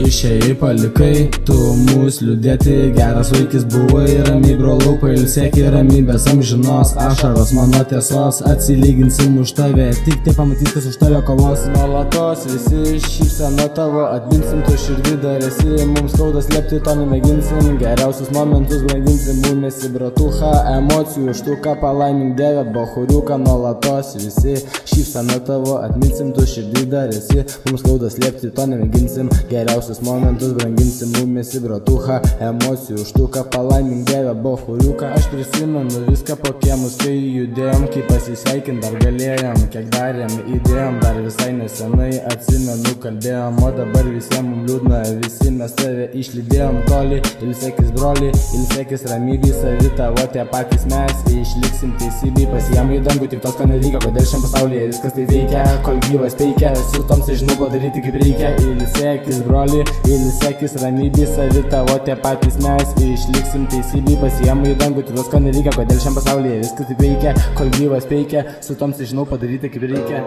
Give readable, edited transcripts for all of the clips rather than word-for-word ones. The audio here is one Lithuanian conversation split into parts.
Išėjai palikai, tu mus liūdėti, geras vaikis buvai, ramiai brolau pailsėk ir ramybės amžinos, ašaros mano tiesos, atsilyginsim už tave, tik tai pamatys, kas už tave kovos. Nuolatos visi šypsena tavo, atminsim tu širdį dar esi, mums skauda slėpti, to nemėginsim, geriausius momentus branginsim, mūmėsi bratucha, emocijų štuka, palaimink Dieve, bohuriuką, nuolatos visi šypsena tavo, atminsim tu širdį dar esi, mums skauda slėpti, to nemėginsim, geriausius momentus branginsim, mūmėsi bratucha, emocijų štuka, palaimink Dieve, bohuriuką. Aš prisimenu viską po kiemus, kai judėjom, kai pasisveikint dar galėjom, kiek darėm, įdėjom, dar visai nesenai atsimenu, kalbėjom, o dabar visiems mums liūdna, visi mes tave išlydėjom toli, ilsėkis broli, ilsėkis ramybė, savi tavo tie patys mes, išliksim teisybei, pasiėmai į dangų, tik tos, ko nereikia, kodėl šiam pasaulyje viskas tai veikia, kol gyvas peikia, su toms žinau padaryti kaip reikia, ilsėkis broli, ilsėkis ramybė, savi tavo tie patys mes, išliksim teisybei, pasiėmai į dangų, tik tos, ko nereikia, kodėl šiam pasaulyje viskas tai veikia, kol gyvas peikia, su toms žinau padaryti kaip reikia.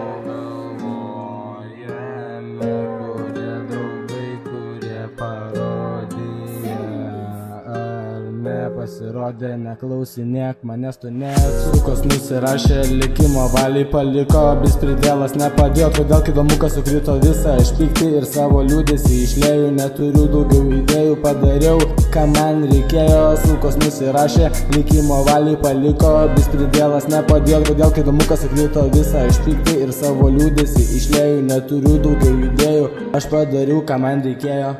Pasirodė, neklausinėk manęs tu nesukos, nusirašė, likimo valiai paliko, bis pridėlas nepadėjo, kodėl kai domukas sukrito visą, išpykti ir savo liūdėsi išlėjau, neturiu daugiau idėjų, padariau, ką man reikėjo, sukos nusirašė, likimo valiai paliko, bis pridėlas nepadėjo, kodėl kai domukas sukrito visą, išpykti ir savo liūdėsi išlėjau, neturiu daugiau idėjų, aš padariau, ką man reikėjo.